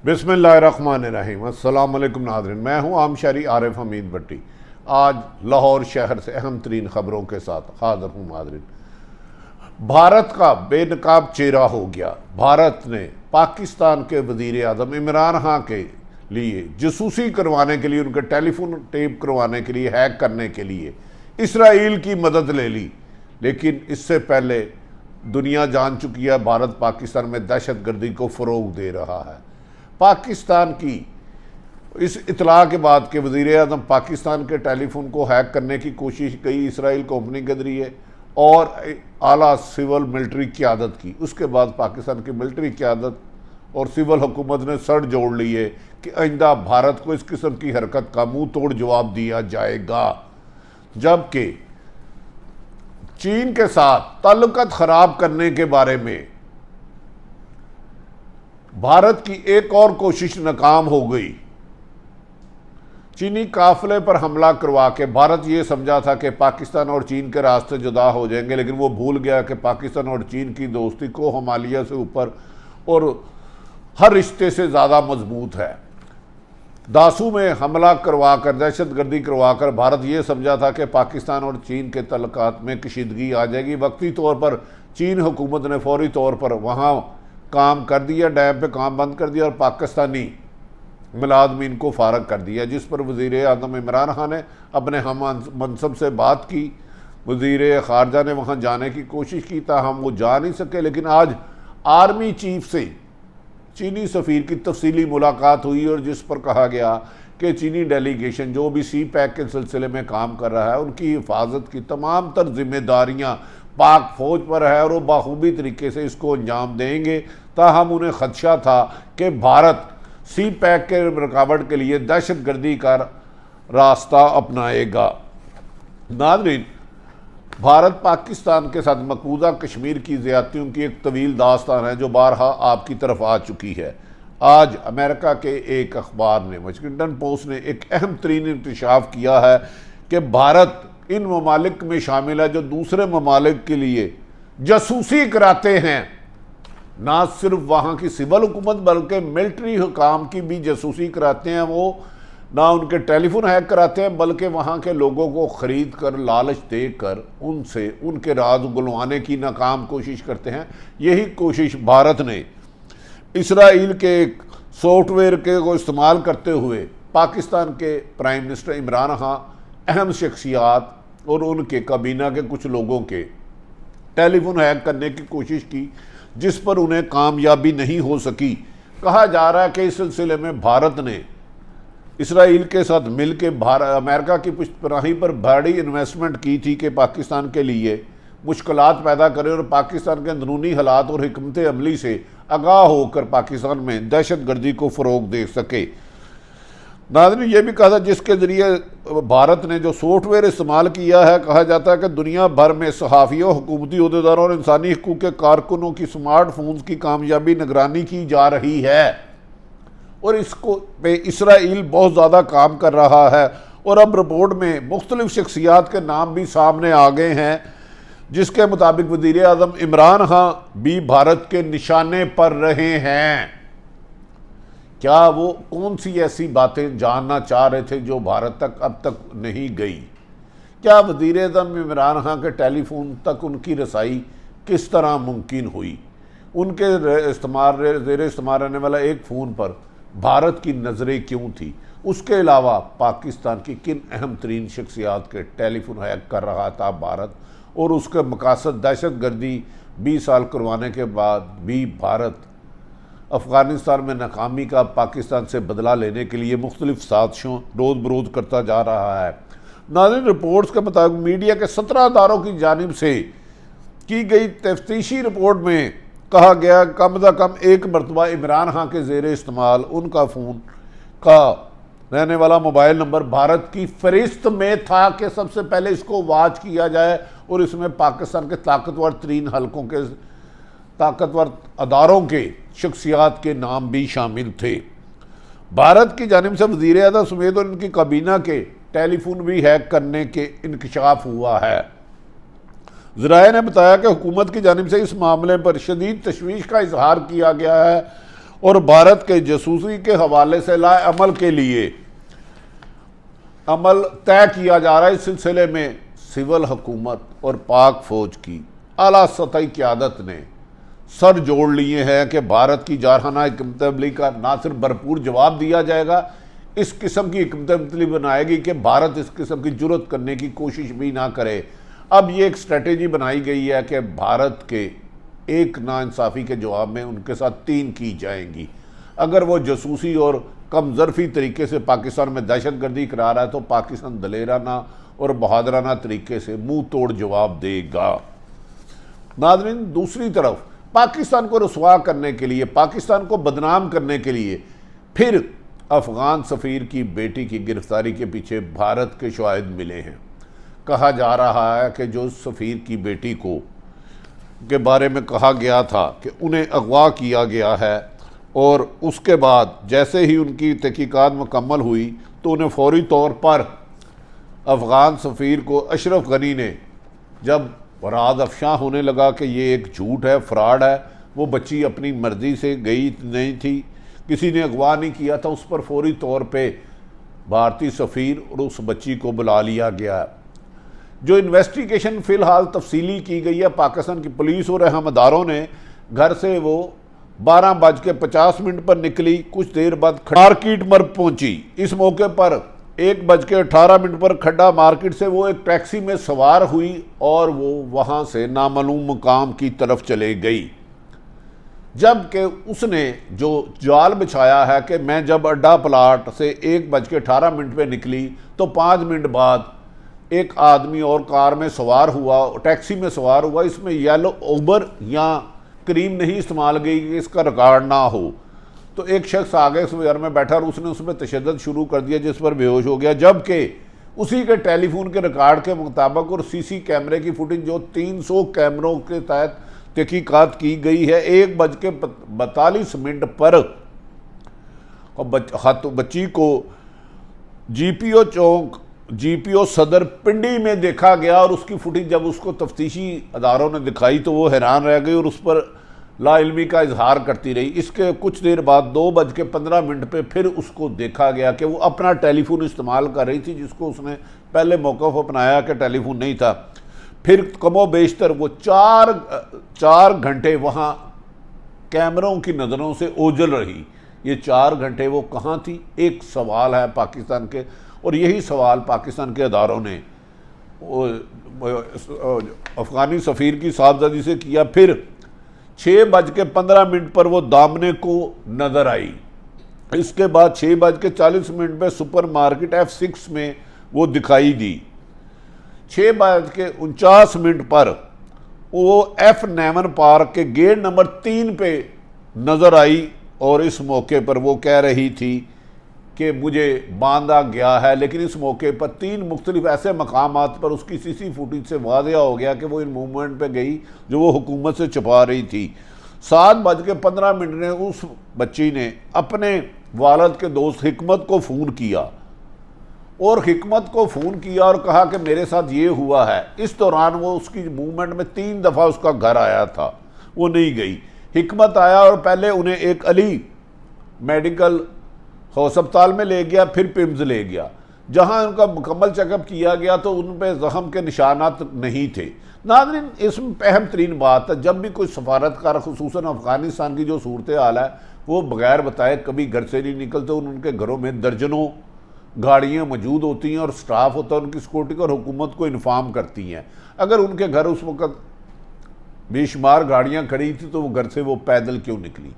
बिस्मिल्लाहिर्रहमानिर्रहीम। अस्सलाम वालेकुम नाज़रीन, मैं हूँ आमशरी आरिफ हमीद भट्टी। आज लाहौर शहर से अहम तरीन ख़बरों के साथ हाज़िर हूँ नाज़रीन। भारत का बेनकाब चेहरा हो गया। भारत ने पाकिस्तान के वज़ीर आज़म इमरान खान के लिए जासूसी करवाने के लिए, उनके टेलीफोन टेप करवाने के लिए, हैक करने के लिए इसराइल की मदद ले ली। लेकिन इससे पहले दुनिया जान चुकी है भारत पाकिस्तान में दहशतगर्दी को फ़रोग़ दे रहा है। पाकिस्तान की इस इतला के बाद के वज़ीर आज़म पाकिस्तान के टेलीफोन को हैक करने की कोशिश की इसराइल कंपनी के ज़रिए और आला सिविल मिलिट्री क़यादत की। उसके बाद पाकिस्तान की मिलिट्री क़यादत और सिविल हुकूमत ने सर जोड़ लिए कि आइंदा भारत को इस किस्म की हरकत का मुंह तोड़ जवाब दिया जाएगा। जबकि चीन के साथ ताल्लुकात ख़राब करने के बारे में भारत की एक और कोशिश नाकाम हो गई। चीनी काफिले पर हमला करवा के भारत ये समझा था कि पाकिस्तान और चीन के रास्ते जुदा हो जाएंगे, लेकिन वो भूल गया कि पाकिस्तान और चीन की दोस्ती को हिमालय से ऊपर और हर रिश्ते से ज़्यादा मजबूत है। दासू में हमला करवा कर, दहशतगर्दी करवा कर भारत ये समझा था कि पाकिस्तान और चीन के तल्लुकात में कशीदगी आ जाएगी। वक्ती तौर पर चीन हुकूमत ने फौरी तौर पर वहाँ काम कर दिया, डैम पे काम बंद कर दिया और पाकिस्तानी मुलाजमीन को फारग कर दिया, जिस पर वज़ीर आज़म इमरान खान ने अपने हम मनसब से बात की। वज़ीर ख़ारजा ने वहाँ जाने की कोशिश की, ताहम वो जा नहीं सके। लेकिन आज आर्मी चीफ से चीनी सफ़ीर की तफसीली मुलाकात हुई और जिस पर कहा गया कि चीनी डेलीगेशन जो भी सी पैक के सिलसिले में काम कर रहा है, उनकी हिफाजत की तमाम तर जिम्मेदारियाँ पाक फ़ौज पर है और वो बाखूबी तरीके से इसको अंजाम देंगे। ताहम उन्हें ख़दशा था कि भारत सी पैक के रुकावट के लिए दहशतगर्दी का रास्ता अपनाएगा। नाज़रीन, भारत पाकिस्तान के साथ मकबूजा कश्मीर की ज़्यादतियों की एक तवील दास्तान है जो बारहा आपकी तरफ आ चुकी है। आज अमेरिका के एक अखबार ने, वाशिंगटन पोस्ट ने, एक अहम तरीन इंकशाफ किया है कि भारत इन ममालिक में शामिल है जो दूसरे ममालिक के लिए जासूसी कराते हैं। ना सिर्फ वहाँ की सिविल हुकूमत बल्कि मिलिट्री हुकाम की भी जासूसी कराते हैं। वो ना उनके टेलीफोन हैक कराते हैं बल्कि वहाँ के लोगों को ख़रीद कर, लालच देकर उनसे उनके राज उगलवाने की नाकाम कोशिश करते हैं। यही कोशिश भारत ने इसराइल के एक सॉफ्टवेयर के को इस्तेमाल करते हुए पाकिस्तान के प्राइम मिनिस्टर इमरान खान, अहम शख्सियात और उनके काबीना के कुछ लोगों के टेलीफोन हैक करने की कोशिश की, जिस पर उन्हें कामयाबी नहीं हो सकी। कहा जा रहा है कि इस सिलसिले में भारत ने इसराइल के साथ मिलकर अमेरिका की पुष्टपनाही पर बड़ी इन्वेस्टमेंट की थी कि पाकिस्तान के लिए मुश्किलात पैदा करें और पाकिस्तान के अंदरूनी हालात और हिकमत अमली से आगाह होकर पाकिस्तान में दहशतगर्दी को फ़रोग़ दे सके। नाज़रीन, ये भी कहा था जिसके ज़रिए भारत ने जो सॉफ्टवेयर इस्तेमाल किया है, कहा जाता है कि दुनिया भर में सहाफ़ियों, हुकूमती अहदेदारों और इंसानी हकूक़ के कारकुनों की स्मार्टफोन्स की कामयाबी निगरानी की जा रही है और इसको पे इसराइल बहुत ज़्यादा काम कर रहा है। और अब रिपोर्ट में मुख्तलिफ शख्सियात के नाम भी सामने आ गए हैं, जिसके मुताबिक वज़ीर आज़म इमरान खान भी भारत के निशाने पर रहे हैं। क्या वो कौन सी ऐसी बातें जानना चाह रहे थे जो भारत तक अब तक नहीं गई? क्या वज़ीर आज़म इमरान खान के टेलीफोन तक उनकी रसाई किस तरह मुमकिन हुई? उनके ज़ेर इस्तेमाल रहने वाला एक फ़ोन पर भारत की नज़रें क्यों थी? उसके अलावा पाकिस्तान की किन अहम तरीन शख्सियात के टेलीफोन हैक कर रहा था भारत और उसके मकासद दहशतगर्दी 20 साल करवाने के बाद भी भारत अफ़गानिस्तान में नाकामी का पाकिस्तान से बदला लेने के लिए मुख्तलिफ साजिशों रोज़ बरोज़ करता जा रहा है। नाज़रीन, रिपोर्ट्स के मुताबिक मीडिया के 17 अदारों की जानिब से की गई तफ्तीशी रिपोर्ट में कहा गया कम से कम एक मरतबा इमरान खान के ज़ेर इस्तेमाल उनका फ़ोन का रहने वाला मोबाइल नंबर भारत की फ़हरिस्त में था कि सबसे पहले इसको वॉच किया जाए और इसमें पाकिस्तान के ताकतवर तरीन हलकों के ताकतवर अदारों के शख्सियात के नाम भी शामिल थे। भारत की जानिब से वज़ीर आज़म समेत और इनकी काबीना के टेलीफोन भी हैक करने के इंकशाफ हुआ है। ज़राए ने बताया कि हुकूमत की जानिब से इस मामले पर शदीद तशवीश का इजहार किया गया है और भारत के जासूसी के हवाले से लाए अमल के लिए अमल तय किया जा रहा है। इस सिलसिले में सिविल हुकूमत और पाक फौज की आला सतही क़यादत ने सर जोड़ लिए हैं कि भारत की जारहाना हिकमत अमली का ना सिर्फ भरपूर जवाब दिया जाएगा, इस किस्म की हिकमत अमली बनाएगी कि भारत इस किस्म की जुर्रत करने की कोशिश भी ना करे। अब ये एक स्ट्रेटेजी बनाई गई है कि भारत के एक नाइंसाफ़ी के जवाब में उनके साथ 3 की जाएंगी। अगर वो जासूसी और कमजरफी तरीके से पाकिस्तान में दहशतगर्दी करा रहा है तो पाकिस्तान दलेराना और बहादराना तरीके से मुंह तोड़ जवाब देगा। नाज़रीन, दूसरी तरफ पाकिस्तान को रुसवा करने के लिए, पाकिस्तान को बदनाम करने के लिए फिर अफ़गान सफ़ीर की बेटी की गिरफ्तारी के पीछे भारत के शवाहिद मिले हैं। कहा जा रहा है कि जो सफ़ीर की बेटी को के बारे में कहा गया था कि उन्हें अगवा किया गया है और उसके बाद जैसे ही उनकी तहकीकात मुकम्मल हुई तो उन्हें फौरी तौर पर अफ़गान सफ़ीर को अशरफ गनी ने, जब राज अफशा होने लगा कि ये एक झूठ है, फ्रॉड है, वो बच्ची अपनी मर्ज़ी से गई नहीं थी, किसी ने अगवा नहीं किया था, उस पर फौरी तौर पे भारतीय सफ़ीर और उस बच्ची को बुला लिया गया। जो इन्वेस्टिगेशन फ़िलहाल तफसीली की गई है, पाकिस्तान की पुलिस और रहमदारों ने घर से वो 12:50 पर निकली, कुछ देर बाद मार्केट पर पहुंची। इस मौके पर 1:18 पर खड्डा मार्केट से वो एक टैक्सी में सवार हुई और वो वहां से नामालूम मुकाम की तरफ चले गई। जबकि उसने जो जाल बिछाया है कि मैं जब अड्डा प्लाट से 1:18 पर निकली तो 5 मिनट बाद एक आदमी और कार में सवार हुआ, टैक्सी में सवार हुआ, इसमें येलो उबर या क्रीम नहीं इस्तेमाल गई कि इसका रिकॉर्ड ना हो। तो एक शख्स आगे सवार में बैठा और उसने उसमें तशद्दुद शुरू कर दिया जिस पर बेहोश हो गया। जबकि उसी के टेलीफोन के रिकॉर्ड के मुताबिक और सीसी कैमरे की फुटेज जो 300 कैमरों के तहत तहकीकात की गई है, 1:42 पर बच्ची को जीपीओ चौक, जीपीओ सदर पिंडी में देखा गया और उसकी फुटेज जब उसको तफ्तीशी अदारों ने दिखाई तो वो हैरान रह गई और उस पर लाइल्मी का इजहार करती रही। इसके कुछ देर बाद 2:15 पे फिर उसको देखा गया कि वो अपना टेलीफोन इस्तेमाल कर रही थी, जिसको उसने पहले मौक़िफ़ अपनाया कि टेलीफोन नहीं था। फिर कमो बेशतर वो 4 घंटे वहाँ कैमरों की नज़रों से ओझल रही। ये 4 घंटे वो कहाँ थी, एक सवाल है पाकिस्तान के, और यही सवाल पाकिस्तान के अदारों ने अफ़गानी सफ़ीर की साहबजादी से किया। फिर 6:15 पर वो दामने को नज़र आई। इसके बाद 6:40 पे सुपर मार्केट F6 में वो दिखाई दी। 6:49 पर वो F9 पार्क के गेट नंबर 3 पे नज़र आई और इस मौके पर वो कह रही थी कि मुझे बांधा गया है। लेकिन इस मौके पर 3 मुख्तलिफ ऐसे मकामात पर उसकी सीसी फुटेज से वाज़ेह हो गया कि वो इन मूवमेंट पे गई जो वो हुकूमत से छुपा रही थी। 7:15 ने उस बच्ची ने अपने वालिद के दोस्त हिकमत को फ़ोन किया और हिकमत को फ़ोन किया और कहा कि मेरे साथ ये हुआ है। इस दौरान वो उसकी मूवमेंट में 3 दफ़ा उसका घर आया था, वो नहीं गई। हिकमत आया और पहले उन्हें एक अली मेडिकल अस्पताल में ले गया, फिर पिम्स ले गया, जहां उनका मुकम्मल चेकअप किया गया तो उन पर जख्म के निशानात नहीं थे। नाज़रीन, इसमें अहम तरीन बात है, जब भी कोई सफारतकार खुसूसन अफ़गानिस्तान की जो सूरत हाल है वो बगैर बताए कभी घर से नहीं निकलते। उनके घरों में दर्जनों गाड़ियाँ मौजूद होती हैं और स्टाफ होता है उनकी सिक्योरिटी का और हुकूमत को इन्फॉर्म करती हैं। अगर उनके घर उस वक़्त बेशुमार गाड़ियाँ खड़ी थी तो वो घर से वो पैदल क्यों निकली,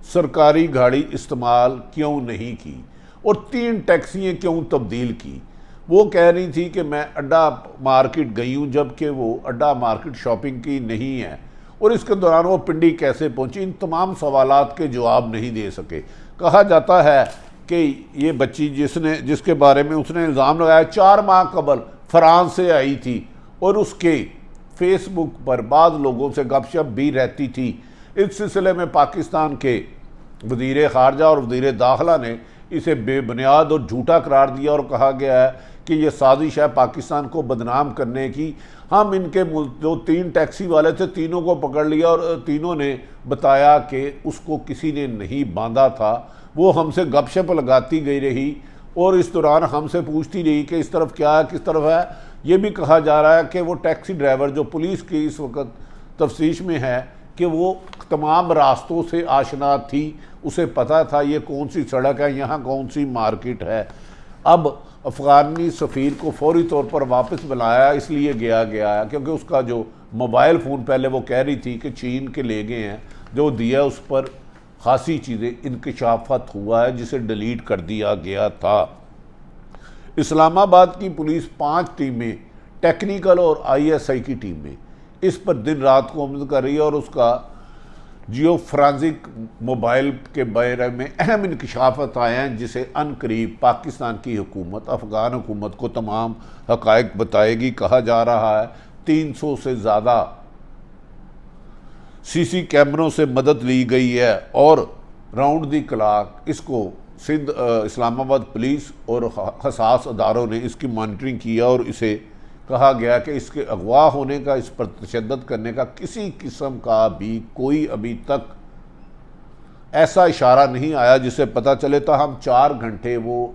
सरकारी गाड़ी इस्तेमाल क्यों नहीं की और 3 टैक्सियाँ क्यों तब्दील की। वो कह रही थी कि मैं अड्डा मार्केट गई हूँ, जबकि वो अड्डा मार्केट शॉपिंग की नहीं है, और इसके दौरान वो पिंडी कैसे पहुँची। इन तमाम सवालात के जवाब नहीं दे सके। कहा जाता है कि ये बच्ची जिसके बारे में उसने इल्ज़ाम लगाया 4 माह कबल फ्रांस से आई थी और उसके फेसबुक पर बाद लोगों से गपशप भी रहती थी। इस सिलसिले में पाकिस्तान के वज़ीर ख़ारजा और वज़ीर दाखिला ने इसे बेबुनियाद और झूठा करार दिया और कहा गया है कि ये साजिश है पाकिस्तान को बदनाम करने की। हम इनके जो 3 टैक्सी वाले थे, तीनों को पकड़ लिया और तीनों ने बताया कि उसको किसी ने नहीं बांधा था, वो हमसे गपशप लगाती गई रही और इस दौरान हमसे पूछती रही कि इस तरफ क्या है, किस तरफ है। ये भी कहा जा रहा है कि वो टैक्सी ड्राइवर जो पुलिस की इस वक्त तफ्तीश में है कि वो तमाम रास्तों से आशना थी, उसे पता था ये कौन सी सड़क है, यहाँ कौन सी मार्केट है। अब अफ़गानी सफ़ीर को फौरी तौर पर वापस बुलाया इसलिए गया है क्योंकि उसका जो मोबाइल फ़ोन पहले वो कह रही थी कि चीन के ले गए हैं, जो दिया उस पर खासी चीज़ें इंकशाफत हुआ है जिसे डिलीट कर दिया गया था। इस्लामाबाद की पुलिस 5 टीमें, टेक्निकल और ISI की टीमें इस पर दिन रात को अमल कर रही है और उसका जियो फ्रांसिक मोबाइल के बारे में अहम इंकशाफत आए हैं जिसे अनकरीब पाकिस्तान की हुकूमत, अफ़गान हुकूमत को तमाम हक़ाइक़ बताएगी। कहा जा रहा है 300 से ज़्यादा CC कैमरों से मदद ली गई है और राउंड दी क्लाक इसको सिंध इस्लामाबाद पुलिस और हसास अदारों ने इसकी मॉनिटरिंग किया और इसे कहा गया कि इसके अगवा होने का, इस पर तशद्दुद करने का किसी किस्म का भी कोई अभी तक ऐसा इशारा नहीं आया जिससे पता चले। तो हम 4 घंटे वो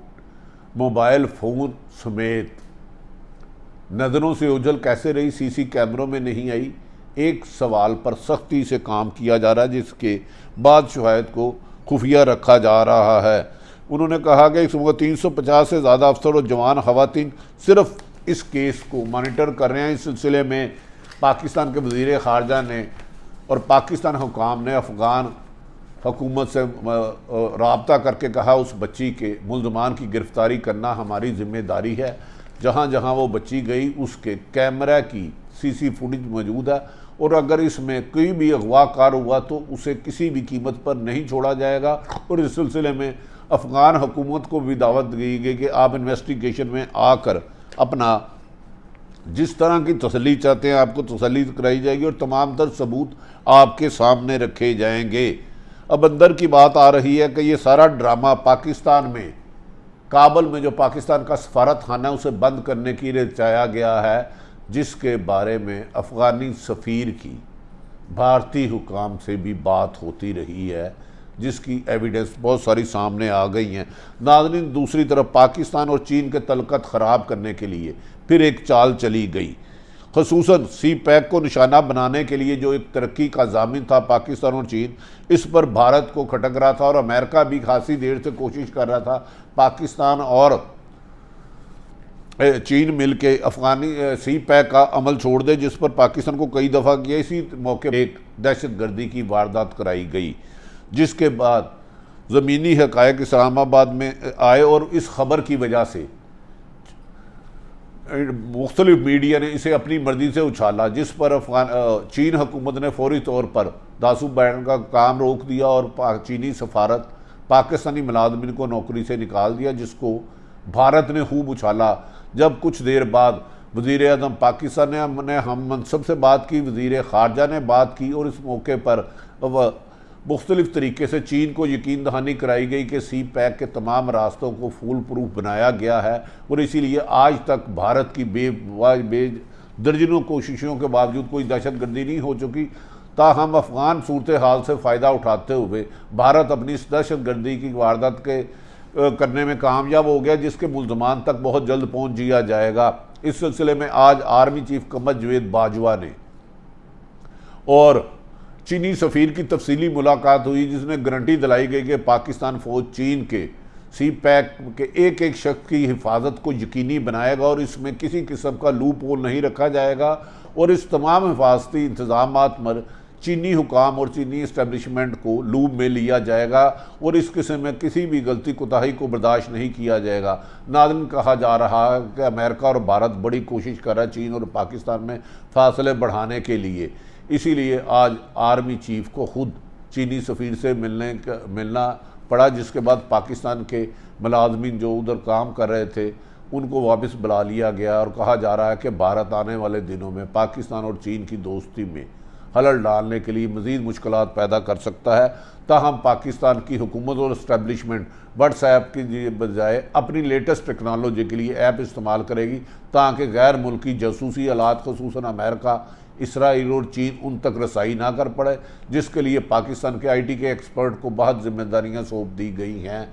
मोबाइल फ़ोन समेत नज़रों से ओझल कैसे रही, CC कैमरों में नहीं आई। एक सवाल पर सख्ती से काम किया जा रहा है जिसके बाद शवाहिद को खुफिया रखा जा रहा है। उन्होंने कहा कि इस वक्त 350 से ज़्यादा अफसर और जवान ख़वातीन सिर्फ इस केस को मॉनिटर कर रहे हैं। इस सिलसिले में पाकिस्तान के वज़ीर ख़ारजा ने और पाकिस्तान हुकाम ने अफ़गान हुकूमत से राब्ता करके कहा उस बच्ची के मुल्ज़मान की गिरफ़्तारी करना हमारी ज़िम्मेदारी है। जहाँ जहाँ वो बच्ची गई उसके कैमरा की CC फुटेज मौजूद है और अगर इसमें कोई भी अगवाकार हुआ तो उसे किसी भी कीमत पर नहीं छोड़ा जाएगा। और इस सिलसिले में अफ़गान हुकूमत को भी दावत दी गई कि आप इन्वेस्टिगेशन में आकर अपना जिस तरह की तसल्ली चाहते हैं आपको तसल्ली कराई जाएगी और तमाम तर सबूत आपके सामने रखे जाएंगे। अब अंदर की बात आ रही है कि ये सारा ड्रामा पाकिस्तान में, काबुल में जो पाकिस्तान का सफारत खाना है उसे बंद करने के लिए रचाया गया है, जिसके बारे में अफ़गानी सफ़ीर की भारतीय हुकाम से भी बात होती रही है, जिसकी एविडेंस बहुत सारी सामने आ गई हैं। नाज़रीन, दूसरी तरफ पाकिस्तान और चीन के तल्लक़ात ख़राब करने के लिए फिर एक चाल चली गई, ख़ुसूसन CPEC को निशाना बनाने के लिए जो एक तरक्की का ज़ामिन था पाकिस्तान और चीन, इस पर भारत को खटक रहा था और अमेरिका भी खासी देर से कोशिश कर रहा था पाकिस्तान और चीन मिलके अफ़गानी CPEC का अमल छोड़ दे, जिस पर पाकिस्तान को कई दफ़ा किया। इसी मौके एक दहशतगर्दी की वारदात कराई गई जिसके बाद ज़मीनी हक़ाइक़ इस्लामाबाद में आए और इस खबर की वजह से मुख्तलिफ मीडिया ने इसे अपनी मर्ज़ी से उछाला, जिस पर चीन हुकूमत ने फौरी तौर पर दासू बैन का काम रोक दिया और चीनी सफारत पाकिस्तानी मुलाज़मिन को नौकरी से निकाल दिया, जिसको भारत ने खूब उछाला। जब कुछ देर बाद वज़ीर आज़म पाकिस्तान ने हम मनसब से बात की, वज़ीर ख़ारजा ने बात की और इस मौके पर मुख्तलिफ़ तरीके से चीन को यकीन दहानी कराई गई कि CPEC के तमाम रास्तों को फूल प्रूफ बनाया गया है और इसीलिए आज तक भारत की दर्जनों कोशिशों के बावजूद कोई दहशतगर्दी नहीं हो चुकी। ताहम अफ़गान सूरत हाल से फ़ायदा उठाते हुए भारत अपनी इस दहशतगर्दी की वारदात के करने में कामयाब हो गया, जिसके मुल्ज़मान तक बहुत जल्द पहुँच जिया जाएगा। इस सिलसिले में आज आर्मी चीफ कमर जावेद बाजवा ने और चीनी सफ़ीर की तफसीली मुलाकात हुई, जिसमें गारंटी दिलाई गई कि पाकिस्तान फ़ौज चीन के CPEC के एक एक शख्स की हिफाजत को यकीनी बनाएगा और इसमें किसी किस्म का लूप होल नहीं रखा जाएगा और इस तमाम हिफाजती इंतजाम पर चीनी हुकाम और चीनी इस्टेब्लिशमेंट को लूप में लिया जाएगा और इस किस्म में किसी भी गलती कोताही को बर्दाश्त नहीं किया जाएगा। नाज़रीन, कहा जा रहा है कि अमेरिका और भारत बड़ी कोशिश कर रहा है चीन और पाकिस्तान में फासले बढ़ाने के लिए, इसीलिए आज आर्मी चीफ को खुद चीनी सफ़ीर से मिलना पड़ा, जिसके बाद पाकिस्तान के मुलाज़मिन जो उधर काम कर रहे थे उनको वापस बुला लिया गया और कहा जा रहा है कि भारत आने वाले दिनों में पाकिस्तान और चीन की दोस्ती में खलल डालने के लिए मज़ीद मुश्किलात पैदा कर सकता है। ताहम पाकिस्तान की हुकूमत और इस्टेब्लिशमेंट व्हाट्सएप की बजाय अपनी लेटेस्ट टेक्नोलॉजी के लिए ऐप इस्तेमाल करेगी ताकि गैर मुल्की जासूसी आलात खसूसन अमेरिका, इसराइल और चीन उन तक रसाई ना कर पड़े, जिसके लिए पाकिस्तान के IT के एक्सपर्ट को बहुत जिम्मेदारियाँ सौंप दी गई हैं।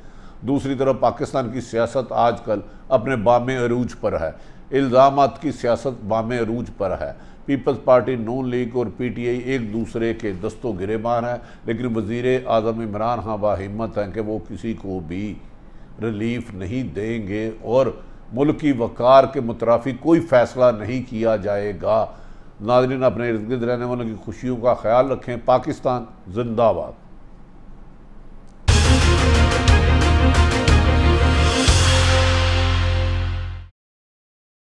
दूसरी तरफ पाकिस्तान की सियासत आजकल अपने बामे अरूज पर है, इल्ज़ामात की सियासत बामे अरूज पर है। पीपल्स पार्टी, नून लीग और PTI एक दूसरे के दस्तों गिरेबान है, लेकिन वज़ीर आज़म इमरान खान बाहिम्मत हैं कि वो किसी को भी रिलीफ नहीं देंगे और मुल्क की वक़ार के मुतराफिक कोई फ़ैसला नहीं किया जाएगा। नाज़रीन, अपने इर्द गिर्द रहने वालों की खुशियों का ख्याल रखें। पाकिस्तान जिंदाबाद।